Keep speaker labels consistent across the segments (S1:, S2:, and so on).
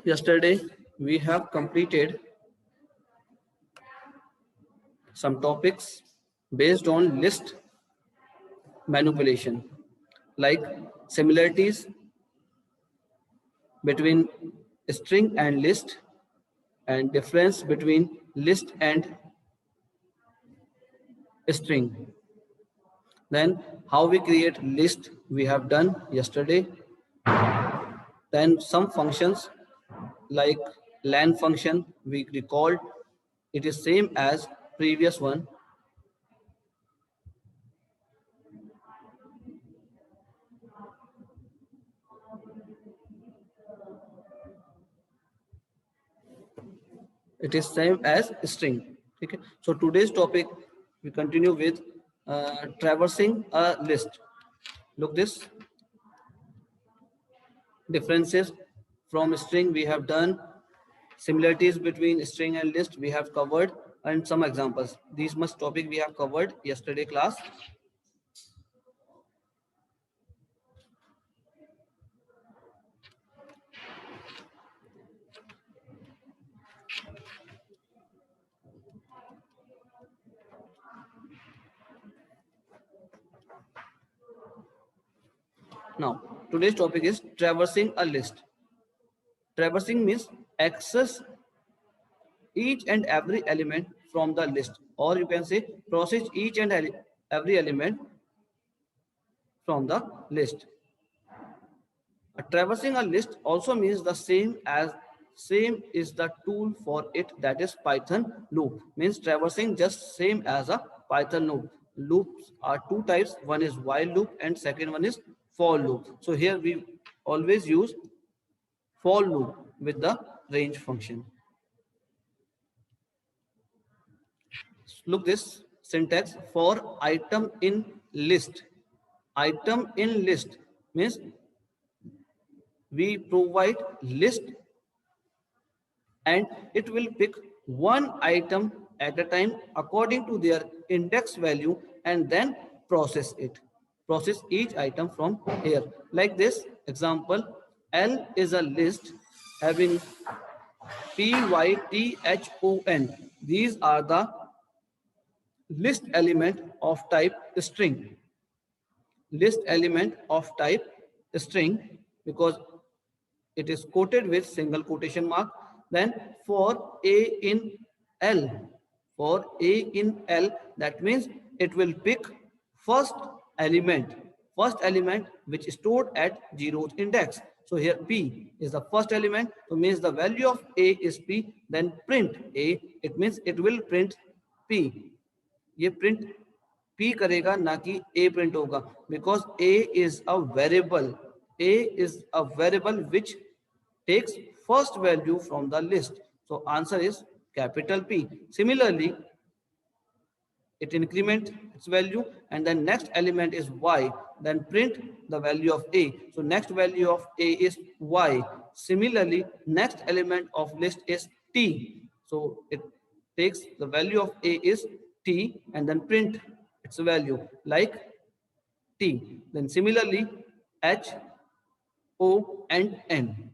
S1: Yesterday, we have completed some topics based on list manipulation, like similarities between string and list, and difference between list and string. Then how we create list we have done yesterday. Then some functions like len function we recalled. It is same as previous one. It is same as string. Okay. So today's topic we continue with traversing a list. Look this differences from string we have done, similarities between string and list we have covered, and some examples. These much topic we have covered yesterday class. Now today's topic is traversing a list. Traversing means access each and every element from the list, or you can say process each and every element from the list. Traversing a list also means the same is the tool for it, that is Python loop. Means traversing just same as a Python loop. Loops are two types, one is while loop and second one is for loop. So here we always use for loop with the range function. Look this syntax for item in list. Item in list means we provide list and it will pick one item at a time according to their index value and then process it. Process each item from here. Like this example, L is a list having PYTHON. These are the list element of type string. List element of type string because it is quoted with single quotation mark. Then for A in L, for A in L, that means it will pick first element which is stored at zeroth index. So here P is the first element, so means the value of A is P. Then print A, it means it will print P. ये print P करेगा ना कि A print होगा, because A is a variable. A is a variable which takes first value from the list. So answer is capital P. Similarly, it increment its value and then next element is Y. Then print the value of A. So next value of A is Y. Similarly, next element of list is T. So it takes the value of A is T and then print its value like T. Then similarly, H, O and N.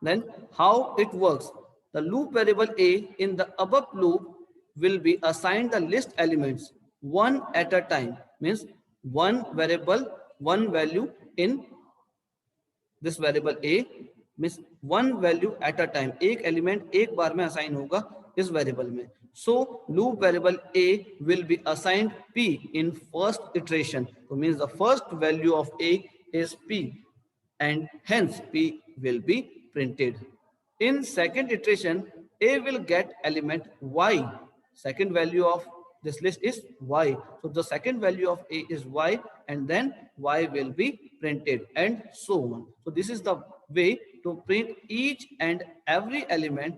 S1: Then how it works? The loop variable A in the above loop will be assigned the list elements one at a time. Means one variable, one value in this variable A, means one value at a time. एक element एक बार में assign होगा इस variable में. So loop variable A will be assigned P in first iteration. So means the first value of A is P and hence P will be printed. In second iteration, A will get element Y. Second value of this list is Y. So the second value of A is Y and then Y will be printed and so on. So this is the way to print each and every element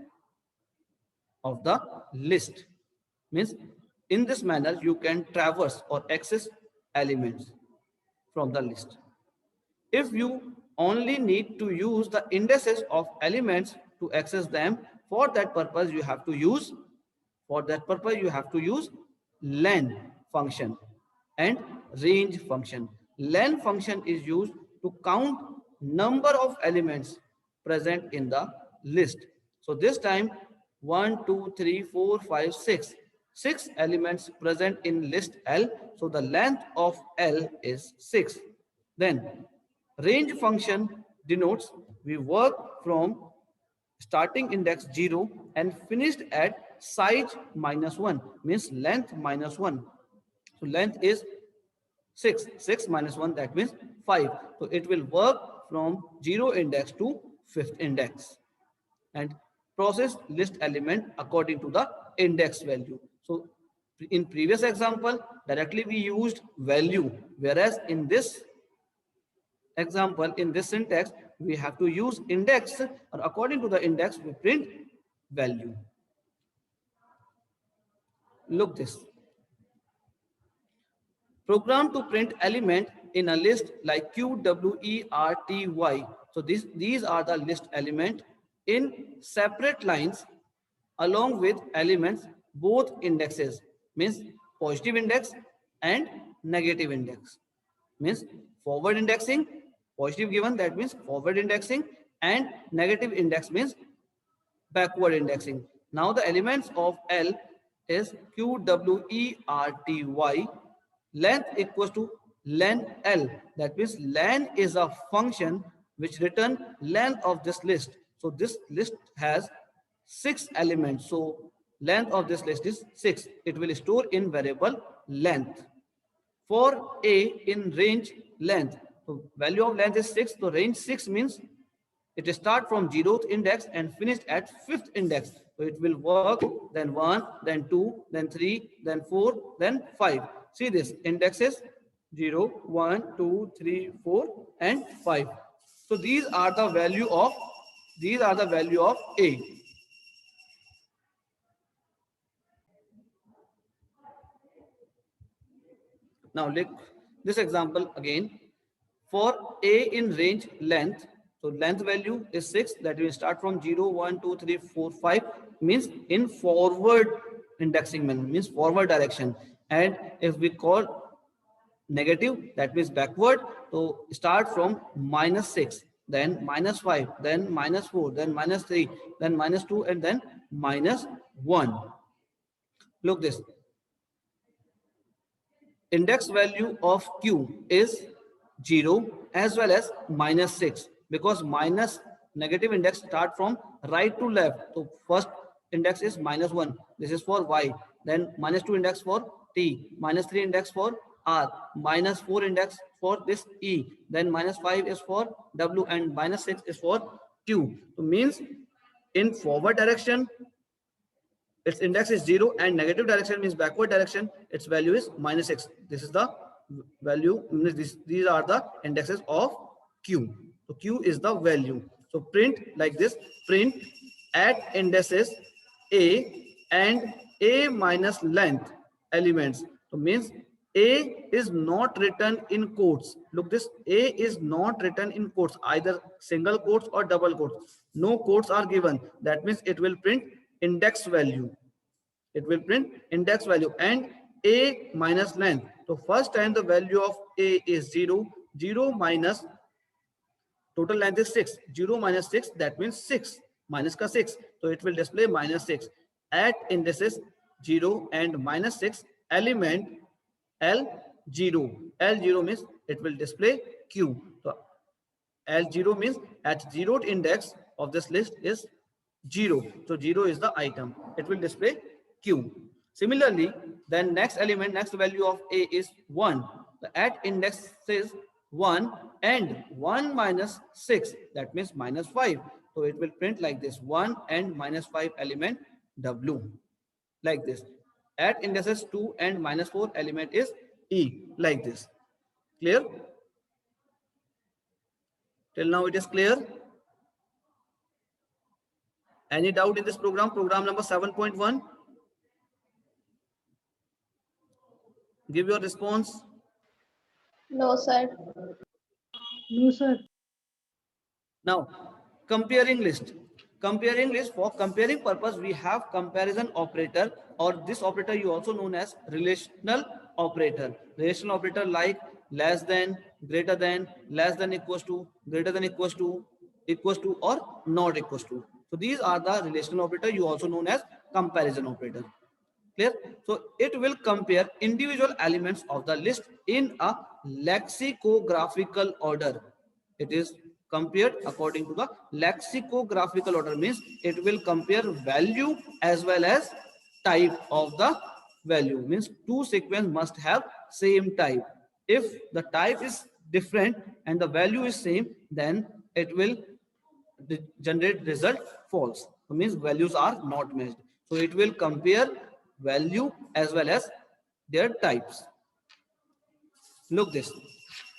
S1: of the list. Means in this manner you can traverse or access elements from the list. If you only need to use the indices of elements to access them, for that purpose you have to use len function and range function. Len function is used to count number of elements present in the list. So this time 1, 2, 3, 4, 5, 6. 6 elements present in list L. So the length of L is 6. Then range function denotes we work from starting index 0 and finished at size minus 1, means length minus 1. So length is 6. 6 minus 1, that means 5. So it will work from 0 index to 5th index and process list element according to the index value. So in previous example, directly we used value, whereas in this example, in this syntax, we have to use index, or according to the index, we print value. Look this. Program to print element in a list like Q, W, E, R, T, Y. So these are the list element in separate lines along with elements, both indexes, means positive index and negative index. Means forward indexing, positive given, that means forward indexing, and negative index means backward indexing. Now the elements of L is Q, W, E, R, T, Y. Length equals to len L. That means len is a function which return length of this list. So this list has 6 elements. So length of this list is 6. It will store in variable length. For A in range length, so value of length is 6. So range 6 means it start from 0th index and finished at 5th index. So it will work then 1, then 2, then 3, then 4, then 5. See this indexes 0, 1, 2, 3, 4, and 5. So these are the value of A. Now look this example again. For A in range length, so length value is 6, that will start from 0, 1, 2, 3, 4, 5, means in forward indexing manner, means forward direction. And if we call negative, that means backward, so start from minus 6, then minus 5, then minus 4, then minus 3, then minus 2, and then minus 1. Look this. Index value of Q is 0 as well as minus 6, because minus negative index start from right to left. So first index is minus 1. This is for Y. Then minus 2 index for T. Minus 3 index for R. Minus 4 index for this E. Then minus 5 is for W and minus 6 is for Q. So means in forward direction, its index is 0, and negative direction means backward direction, its value is minus 6. This is the value, these are the indexes of Q. So Q is the value. So print like this, print at indices A and A minus length elements. So means A is not written in quotes. Look this, A is not written in quotes, either single quotes or double quotes. No quotes are given. That means it will print index value. It will print index value and A minus length. So first time the value of A is 0. 0 minus total length is 6. 0 minus 6, that means 6. Minus ka 6. So it will display minus 6. At indices 0 and minus 6 element L0. L0 means it will display Q. So L0 means at 0th index of this list is 0. So 0 is the item. It will display Q. Similarly, then next element, next value of A is 1. The at index says 1 and 1 minus 6, that means minus 5. So it will print like this, 1 and minus 5 element W, like this. At indices 2 and minus 4 element is E, like this. Clear? Till now it is clear. Any doubt in this program? Program number 7.1. Give your response.
S2: No, sir.
S3: No, sir.
S1: Now, comparing list. Comparing list, for comparing purpose, we have comparison operator, or this operator you also known as relational operator. Relational operator like less than, greater than, less than equals to, greater than equals to, or not equals to. So these are the relational operator, you also known as comparison operator. Clear? So it will compare individual elements of the list in a lexicographical order. It is compared according to the lexicographical order, means it will compare value as well as type of the value, means two sequence must have same type. If the type is different and the value is same, then it will generate result false. So means values are not matched. So it will compare value as well as their types. Look this.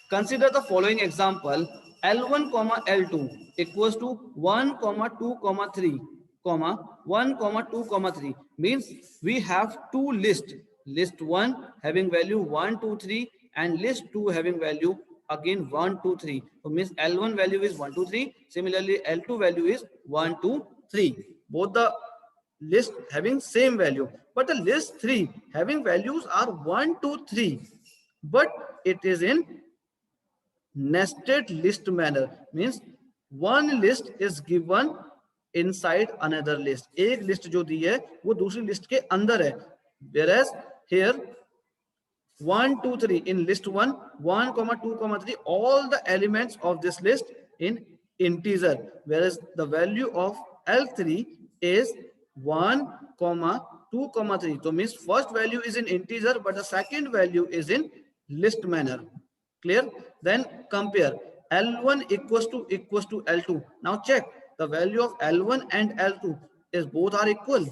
S1: Consider the following example. L1 comma L2 equals to 1 comma 2 comma 3 comma 1 comma 2 comma 3, means we have two lists. List 1 having value 1 2 3 and list 2 having value again 1 2 3. So means L1 value is 1 2 3. Similarly L2 value is 1 2 3. Both the list having same value, but the list 3 having values are 1 2 3, but it is in nested list manner, means one list is given inside another list. एक list जो दी है वो दूसरी list के अंदर है. Whereas here 1 2 3 in list 1 1 comma 2 comma 3, all the elements of this list in integer, whereas the value of L3 is 1 comma 2 comma 3. So means first value is in integer but the second value is in list manner. Clear? Then compare L1 equals to L2. Now check the value of L1 and L2 is both are equal.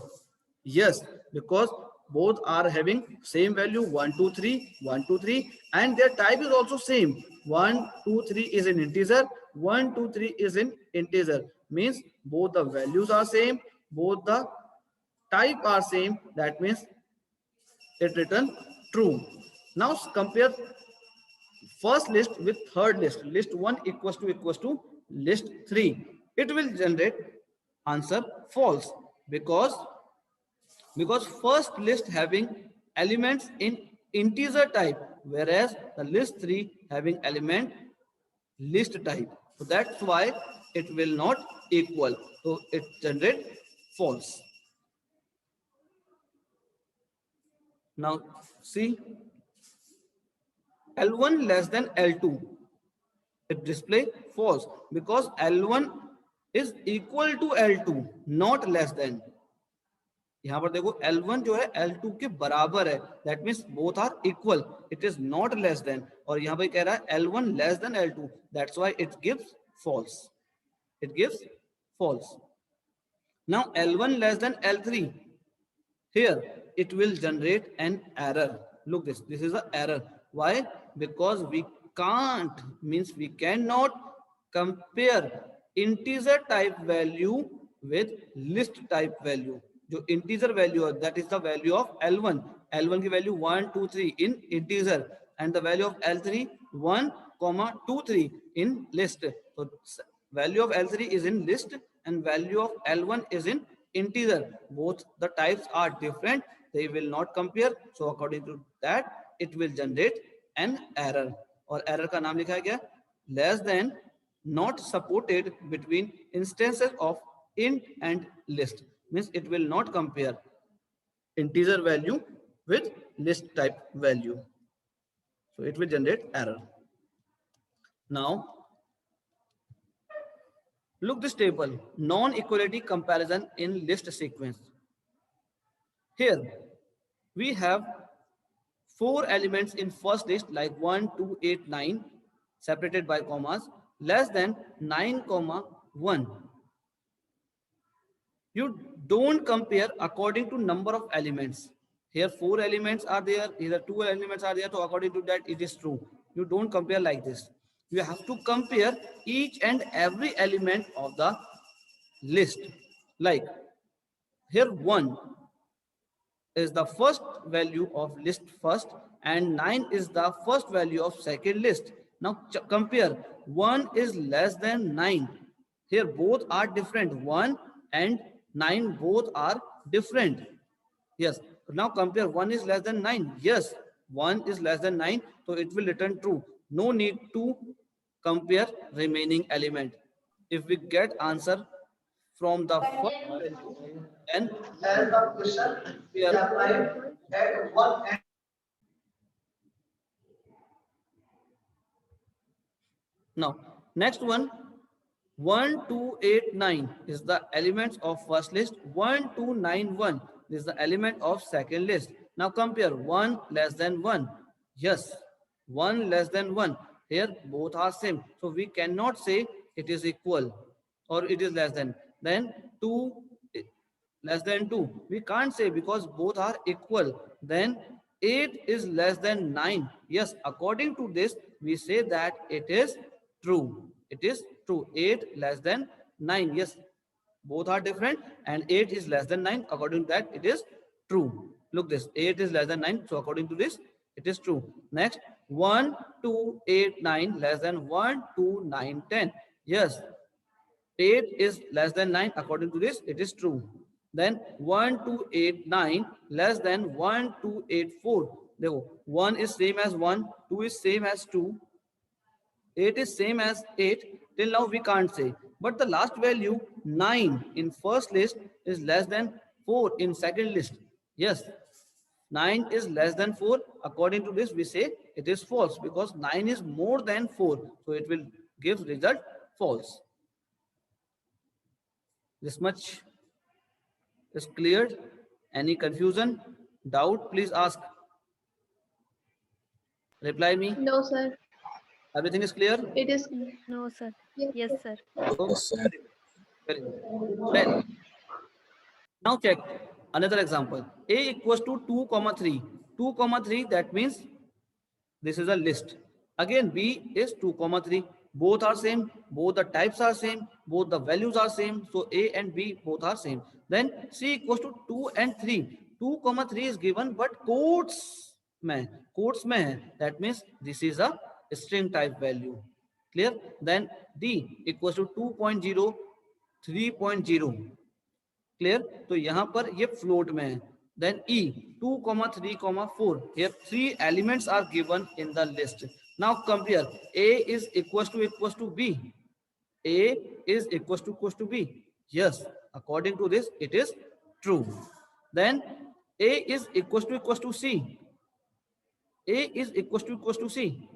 S1: Yes, because both are having same value 1 2 3 1 2 3, and their type is also same. 1 2 3 is in integer, 1 2 3 is in integer, means both the values are same, both the type are same. That means it return true. Now compare first list with third list. List 1 equals to list 3. It will generate answer false, because first list having elements in integer type, whereas the list 3 having element list type. So that's why it will not equal. So it generate false. Now see, L1 less than L2, it display false because L1 is equal to L2, not less than. यहाँ पर देखो L1 जो है L2 के बराबर है, that means both are equal, it is not less than. और यहाँ पर कह रहा है L1 less than L2, that's why it gives false. It gives false. Now L1 less than L3, here it will generate an error. Look this is an error. Why? Because we can't, means we cannot compare integer type value with list type value. जो integer value है, that is the value of L1. L1 की value 1 2 3 in integer, and the value of L3 1 comma 2 3 in list. So value of L3 is in list and value of L1 is in integer. Both the types are different, they will not compare. So according to that it will generate an error. और error का नाम लिखा है क्या? Less than, not supported between instances of int and list, means it will not compare integer value with list type value. So it will generate error. Now look this table, non-equality comparison in list sequence. Here we have 4 elements in first list like 1 2 8 9 separated by commas, less than 9 comma 1. You don't compare according to number of elements. Here 4 elements are there, either 2 elements are there, so according to that it is true. You don't compare like this. You have to compare each and every element of the list. Like here 1 is the first value of list first and 9 is the first value of second list. Now compare, 1 is less than 9. Here both are different, 1 and 9 both are different. Yes, now compare, 1 is less than 9. Yes, 1 is less than 9, so it will return true. No need to compare remaining element. If we get answer from the first value, then we are now next one. 1289 is the elements of first list. 1291 is the element of second list. Now compare 1 less than 1. Yes, 1 less than 1. Here both are same. So we cannot say it is equal or it is less than. Then 2 less than 2. We can't say because both are equal. Then 8 is less than 9. Yes, according to this, we say that it is true. It is true. 8 less than 9. Yes, both are different and 8 is less than 9. According to that, it is true. Look this, 8 is less than 9. So according to this, it is true. Next, 1, 2, 8, 9 less than 1, 2, 9, 10. Yes, 8 is less than 9. According to this, it is true. Then 1, 2, 8, 9 less than 1, 2, 8, 4. देखो, 1 is same as 1, 2 is same as 2, 8 is same as 8. Till now we can't say. But the last value 9 in first list is less than 4 in second list. Yes, 9 is less than 4. According to this, we say it is false because 9 is more than 4. So it will give result false. This much is cleared. Any confusion, doubt, please ask. Reply me.
S2: No, sir.
S1: Everything is clear?
S2: It is.
S4: No, sir.
S2: Yes,
S4: Yes,
S2: sir.
S4: sir.
S1: Oh, very good. Then, now check another example. A equals to 2 comma 3. 2 comma 3, that means this is a list. Again, B is 2 comma 3. Both are same. Both the types are same. Both the values are same. So A and B both are same. Then C equals to 2 and 3. 2 comma 3 is given, but quotes mein hai. That means this is a string type value. Clear? Then D equals to 2.0, 3.0. Clear? तो यहां पर ये float में है. Then E 2, 3, 4. Here 3 elements are given in the list. Now compare. A is equals to B. A is equals to B. Yes, according to this, it is true. Then A is equals to C. A is equals to C.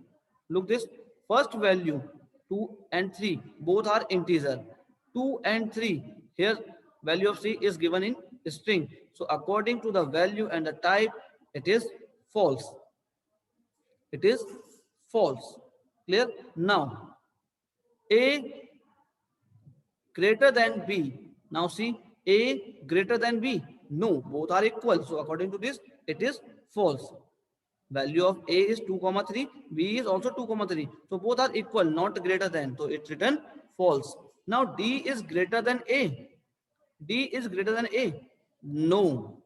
S1: Look this. First value 2 and 3 both are integer. 2 and 3 here value of C is given in string. So according to the value and the type, it is false. It is false. Clear? Now A greater than B. Now see, A greater than B. No, both are equal. So according to this, it is false. Value of A is 2 comma 3, B is also 2 comma 3. So both are equal, not greater than. So it's written false. Now D is greater than A. D is greater than A. No,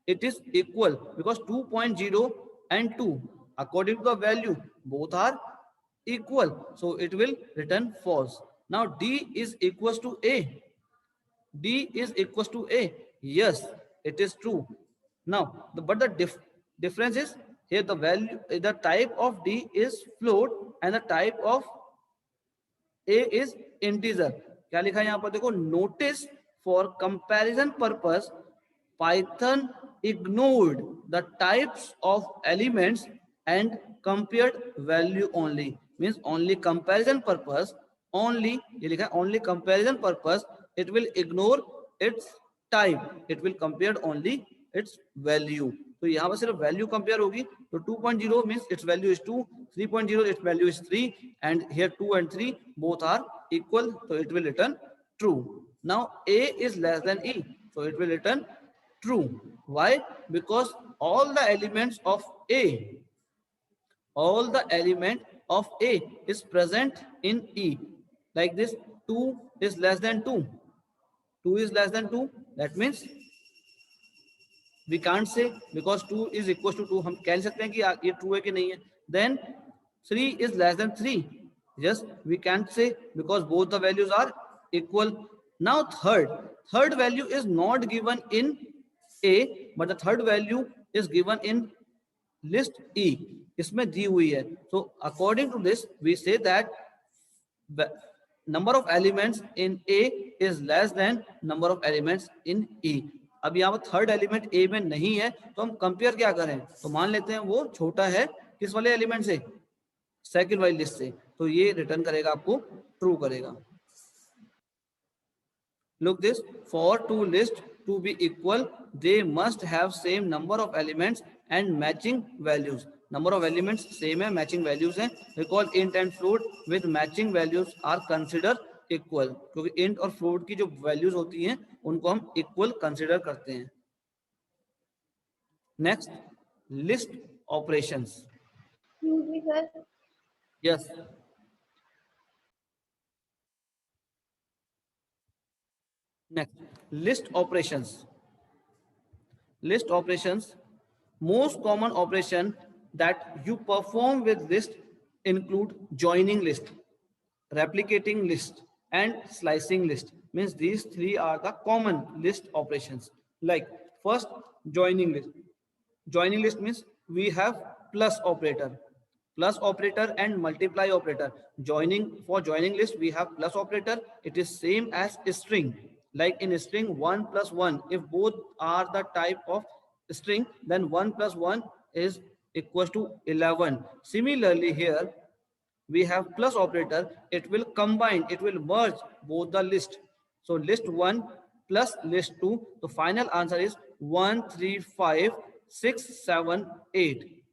S1: it is equal because 2.0 and 2 according to the value both are equal. So it will return false. Now D is equals to A. D is equals to A. Yes, it is true. Now, but the difference is here the value, the type of D is float and the type of A is integer. क्या लिखा है यहाँ पर देखो, notice for comparison purpose, Python ignored the types of elements and compared value only. Means only comparison purpose, only ये लिखा है only comparison purpose, it will ignore its type, it will compare only its value. तो यहाँ पर सिर्फ value compare होगी. तो 2.0 means its value is 2, 3.0 its value is 3, and here 2 and 3 both are equal, so it will return true. Now A is less than E, so it will return true. Why? Because all the elements of A, all the element of A is present in E. Like this, 2 is less than 2. 2 is less than 2. That means we can't say because 2 is equals to 2. हम कह सकते हैं कि ये true है कि नहीं है. Then 3 is less than 3. Yes, we can't say because both the values are equal. Now third value is not given in A, but the third value is given in list E इसमें दी हुई है. So according to this we say that the number of elements in A is less than number of elements in E. अब यहाँ पर third element ए में नहीं है तो हम कंपेयर क्या करें, तो मान लेते हैं वो छोटा है किस वाले एलिमेंट से, सेकंड वाली लिस्ट से, तो ये रिटर्न करेगा आपको ट्रू करेगा. Look this, for two lists to be equal, they must have same number of elements and matching values. Number of elements same है, matching values हैं. Recall int and float with matching values are considered equal. क्योंकि int और float की जो values होती हैं उनको हम equal consider करते हैं. Next, list operations.
S2: Excuse me, sir.
S1: Yes. Next, list operations. List operations. Most common operation that you perform with list include joining list, replicating list, and slicing list. Means these three are the common list operations. Like first, joining list. Joining list means we have plus operator and multiply operator. For joining list we have plus operator. It is same as string. Like in string 1 plus 1, if both are the type of string, then 1 plus 1 is equals to 11. Similarly here we have plus operator. It will combine, it will merge both the list. So list 1 plus list 2, the final answer is 1 3 5 6 7 8.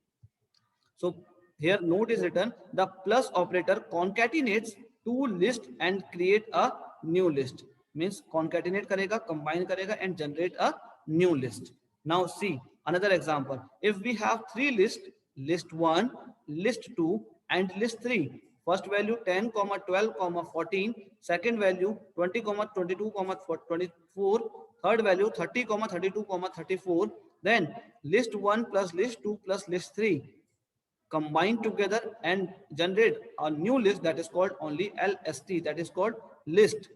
S1: So here note is written, the plus operator concatenates two lists and create a new list. Means concatenate karega, combine karega and generate a new list. Now see another example. If we have three lists, list 1, list 2 and list 3. First value 10, 12, 14. Second value 20, 22, 24. Third value 30, 32, 34. Then list 1 plus list 2 plus list 3 combine together and generate a new list that is called only LST, that is called list.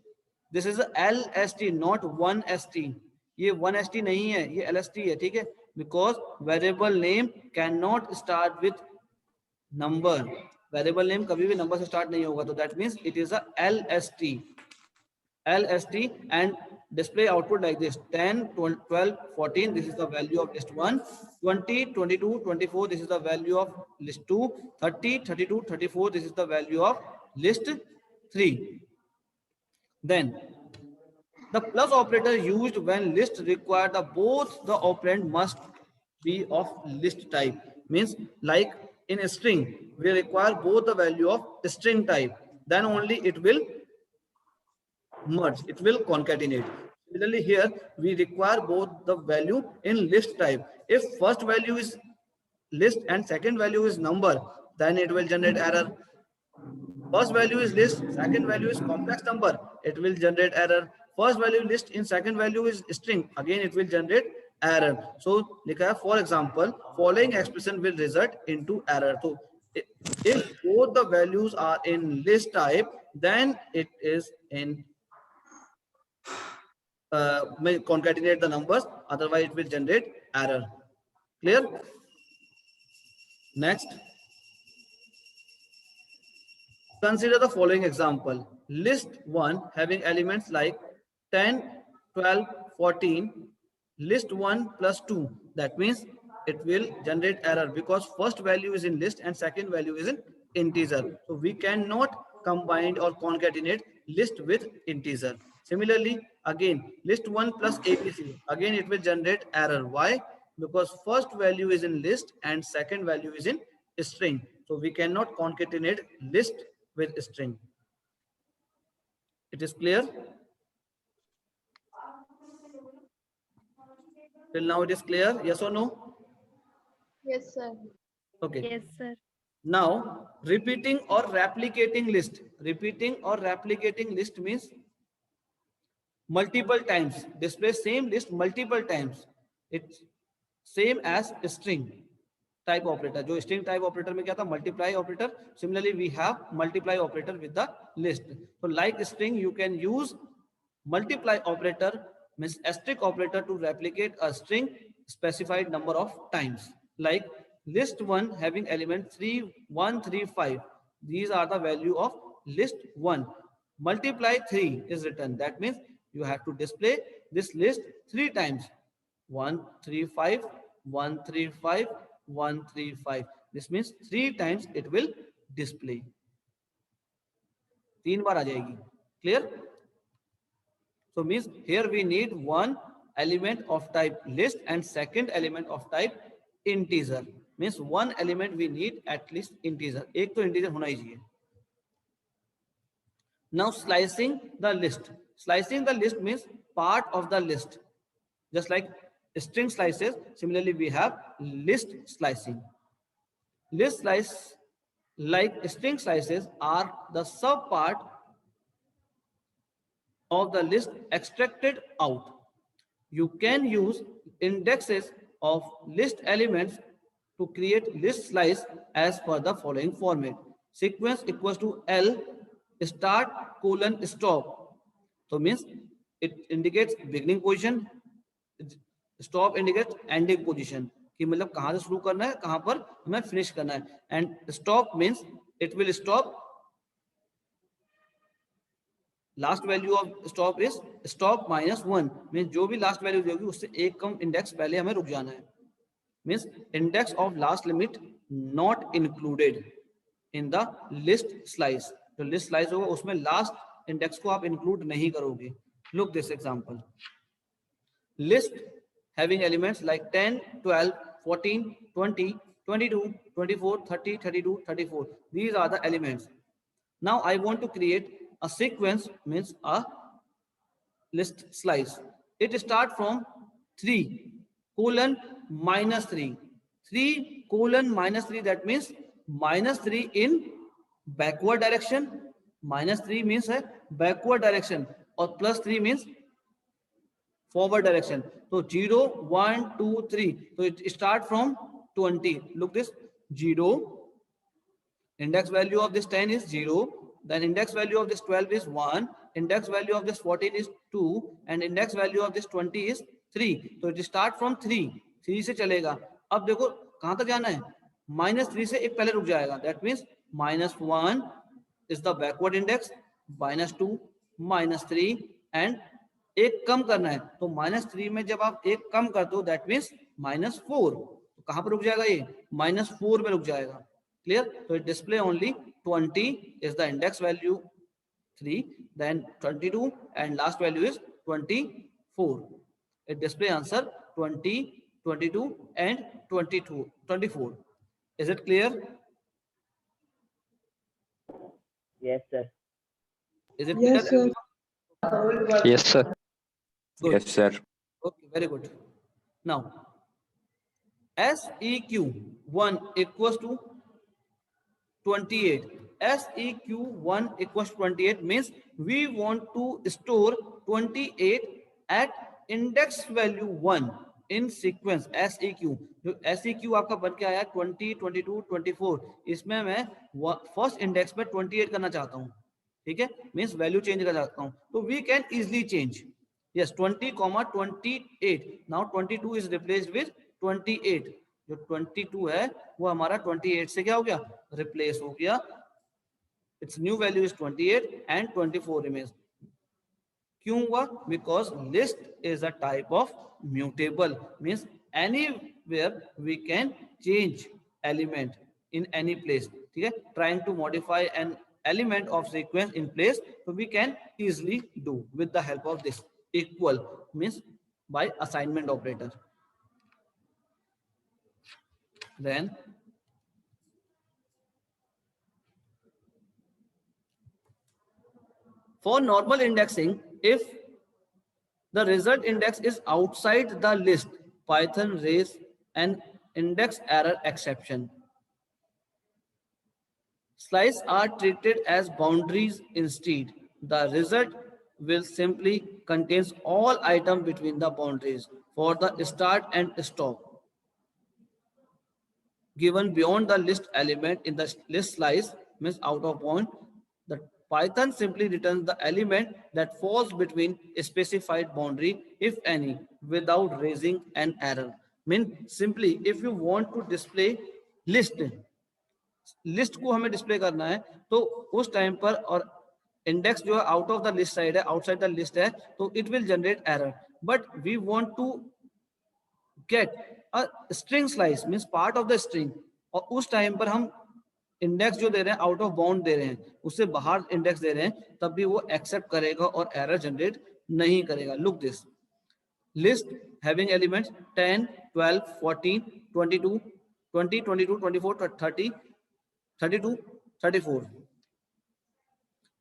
S1: This is a LST, not 1ST. ये 1ST नहीं है, ये LST है, ठीक है? Because variable name cannot start with number. Variable name कभी भी number से start नहीं होगा, तो that means it is a LST. LST and display output like this: 10, 12, 14, this is the value of list 1, 20, 22, 24, this is the value of list 2, 30, 32, 34, this is the value of list 3. Then the plus operator used when list require the both the operand must be of list type. Means like in a string we require both the value of string type, then only it will merge, it will concatenate. Similarly here we require both the value in list type. If first value is list and second value is number, then it will generate error. First value is list, second value is complex number, it will generate error. First value list in second value is string, again it will generate error. So likha hai, for example, following expression will result into error. So if both the values are in list type, then it is in may concatenate the numbers, otherwise it will generate error. Clear? Next, consider the following example. List 1 having elements like 10, 12, 14. List 1 plus 2. That means it will generate error because first value is in list and second value is in integer. So we cannot combine or concatenate list with integer. Similarly, again, list 1 plus ABC. Again, it will generate error. Why? Because first value is in list and second value is in string. So we cannot concatenate list with string. It is clear? Till now it is clear? Yes or no?
S2: Yes, sir.
S1: Okay.
S3: Yes, sir.
S1: Now, repeating or replicating list. Repeating or replicating list means multiple times. Display same list multiple times. It's same as string type operator. जो string type operator में क्या था? Multiply operator. Similarly, we have multiply operator with the list. So like string, you can use multiply operator means asterisk operator to replicate a string specified number of times. Like list 1 having element 3, 1, 3, 5. These are the value of list 1. Multiply 3 is written. That means you have to display this list 3 times. 1, 3, 5, 1, 3, 5, 1, 3, 5. This means 3 times it will display. 3 बार आ जाएगी. Clear? So means here we need one element of type list and second element of type integer. Means one element we need at least integer. एक तो integer होना ही चाहिए. Now slicing the list. Slicing the list means part of the list. Just like string slices, similarly we have list slicing. List slice like string slices are the sub part of the list extracted out. You can use indexes of list elements to create list slice as per the following format. Sequence equals to L start colon stop. So means it indicates beginning position, stop indicates ending position. कि मतलब कहाँ से शुरू करना है, कहाँ पर हमें फिनिश करना है. And stop means it will stop. Last value of stop is stop -1. Means जो भी लास्ट वैल्यू देगी उससे एक कम इंडेक्स पहले हमें रुक जाना है. Means index of last limit not included in the list slice. जो लिस्ट स्लाइस होगा उसमें लास्ट इंडेक्स को आप इंक्लूड नहीं करोगे. Look this example. List having elements like 10, 12, 14, 20, 22, 24, 30, 32, 34. These are the elements. Now I want to create a sequence, means a list slice. It starts from 3 colon -3. 3 colon -3, that means -3 in backward direction. -3 means backward direction और +3 means forward direction. So 0, 1, 2, 3. So it starts from 20. Look this 0. Index value of this 10 is 0. Then index value of this 12 is 1. Index value of this 14 is 2. And index value of this 20 is 3. So it start from 3. 3 से चलेगा. अब देखो कहाँ तक जाना है. -3 से एक पहले रुक जाएगा. That means -1 is the backward index. -2, -3 and एक कम करना है. तो -3 में जब आप एक कम करते हो that means -4. तो कहाँ पर रुक जाएगा ये? -4 में रुक जाएगा. Clear? So it display only 20 is the index value 3, then 22 and last value is 24. It display answer 20, 22 and 22, 24. Is it clear?
S4: Yes, sir.
S1: Is it clear?
S3: Yes, sir.
S5: Yes, sir.
S1: Good.
S5: Yes, sir.
S1: Okay, very good. Now, SEQ1 equals to 28. SEQ1 equals 28 means we want to store 28 at index value 1 in sequence SEQ. जो SEQ आपका बन के आया 20, 22, 24. इसमें मैं first index पे 28 करना चाहता हूँ. ठीक है, मीन्स वैल्यू चेंज करना चाहता हूँ. तो we can easily change. Yes, 20, 28. Now 22 is replaced with 28. जो 22 है वो हमारा 28 से क्या हो गया? रिप्लेस हो गया. Its new value is 28 and 24 remains. क्यों हुआ? Because list is a type of mutable. Means anywhere we can change element in any place. ठीक है? Trying to modify an element of sequence in place, so we can easily do with the help of this. Equal means by assignment operator. Then for normal indexing, if the result index is outside the list, Python raise an index error exception. Slices are treated as boundaries instead. The result will simply contains all items between the boundaries for the start and stop given beyond the list element in the list slice means out of bound. The Python simply returns the element that falls between a specified boundary, if any, without raising an error. Mean simply if you want to display list को हमें display करना है तो उस time पर, और index जो है out of the list side है, आउटसाइड द लिस्ट है, तो it will generate error. But we want to get a string slice, means part of the string, और उस टाइम पर हम इंडेक्स जो दे रहे हैं आउट ऑफ बाउंड दे रहे हैं, उससे बाहर इंडेक्स दे रहे हैं, तब भी वो एक्सेप्ट करेगा और एरर जनरेट नहीं करेगा. Look this list having elements 10, 12, 14, 22, 20, 22, 24, 30, 32, 34.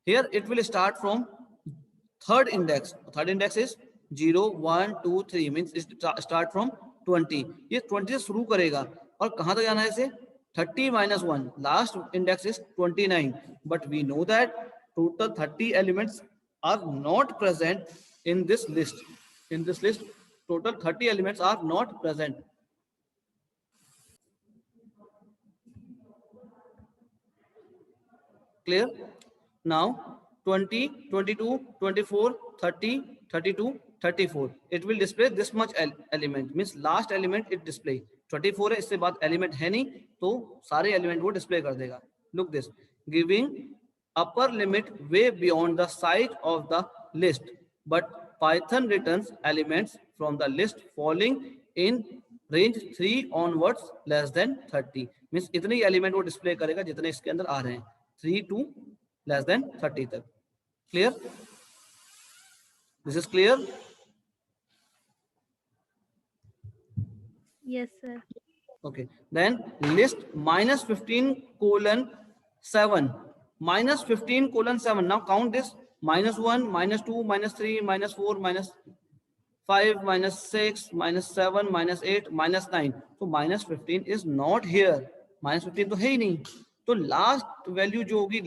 S1: Here it will start from third index. Third index is 0, 1, 2, 3, means it start from 20. ये 20 से शुरू करेगा और कहाँ तक जाना है इसे? 30 minus 1. Last index is 29. But we know that total 30 elements are not present in this list. In this list, total 30 elements are not present. Clear? Now 20, 22, 24, 30, 32, 34. It will display this much element. Means last element it display. 24 है, इससे बाद element है नहीं, तो सारे element वो display कर देगा. Look this. Giving upper limit way beyond the size of the list, but Python returns elements from the list falling in range 3 onwards less than 30. Means इतने ही element वो display करेगा जितने इसके अंदर आ रहे हैं, 3 to less than 30 तक. Clear? This is clear?
S2: Yes, sir.
S1: Okay. Then list minus 15 colon 7. Minus 15 colon 7. Now count this. Minus 1, minus 2, minus 3, minus 4, minus 5, minus 6, minus 7, minus 8, minus 9. So minus 15 is not here. Minus 15 तो है ही नहीं. तो last value जो होगी,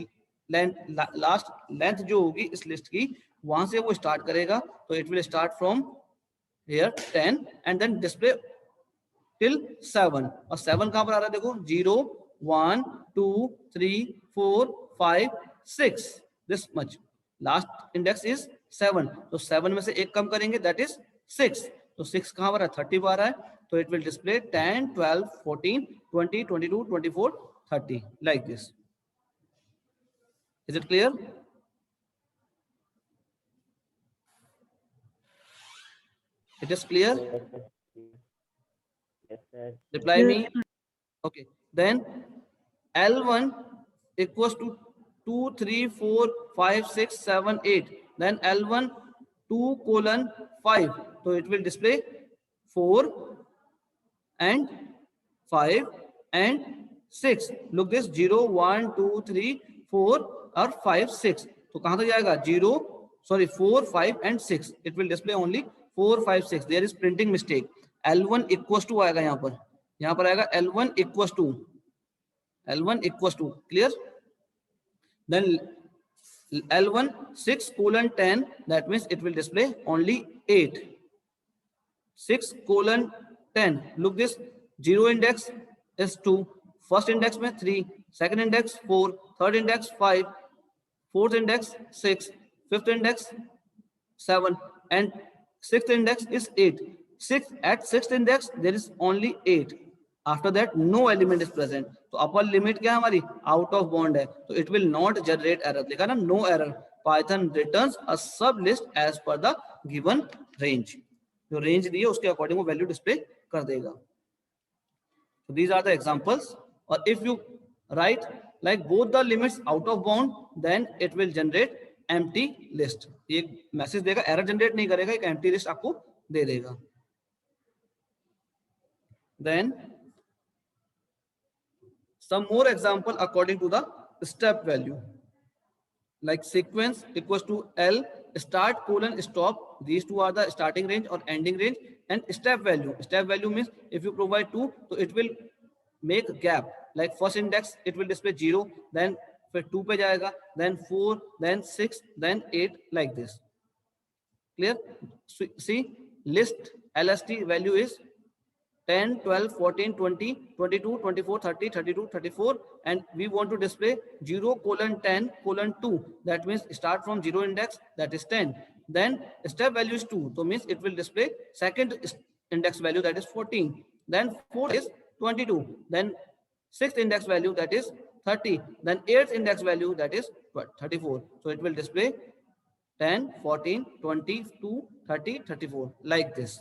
S1: last length जो होगी इस list की, वहां से वो स्टार्ट करेगा. तो it will start from here 10 and then display till 7. और 7 कहां पर आ रहा है? देखो 0, 1, 2, 3, 4, 5, 6. This much. Last index is 7. तो 7 में से एक कम करेंगे, दैट इज 6. तो 6 कहां पर है? 30 पर आ रहा है. तो it will display 10, 12, 14, 20, 22, 24, 30 like this. Is it clear? It is clear?
S4: Yes, sir.
S1: Reply
S3: Yes,
S1: me. Okay. Then L1 equals to 2, 3, 4, 5, 6, 7, 8. Then L1 2 colon 5. So it will display 4 and 5 and 6. Look this 0, 1, 2, 3, 4 और 5, 6. तो कहां तक जाएगा? 4, 5 and 6. It will display only 4, 5, 6. There is printing mistake. L1 equals to आएगा यहाँ पर आएगा L1 equals to. Clear? Then L1 6 colon 10. That means it will display only 8. 6 colon 10. Look this. 0 index is 2. First index में 3. Second index 4. Third index 5. Fourth index 6. Fifth index 7. And sixth index is 8. At sixth index there is only 8. After that no element is present. तो upper limit क्या है हमारी? Out of bound है. तो it will not generate error. लिखा ना, no error. Python returns a sub list as per the given range. जो range दी है उसके according वो value display कर देगा. So these are the examples. Or if you write like both the limits out of bound, then it will generate empty list. ये message देगा, error generate नहीं करेगा, एक empty list आपको दे देगा. Then some more example according to the step value, like sequence equals to L start colon stop. These two are the starting range or ending range. And step value. Step value means if you provide 2, so it will make gap. Like first index it will display 0, then फिर 2 पे जाएगा, then 4, then 6, then 8, like this. Clear? See, list LST value is 10, 12, 14, 20, 22, 24, 30, 32, 34, and we want to display 0 colon 10 colon 2. That means start from 0 index, that is 10. Then step value is 2, so means it will display second index value, that is 14. Then 4th is 22. Then 6th index value, that is 30. Then 8th index value, that is 34. So it will display 10, 14, 22, 30, 34 like this.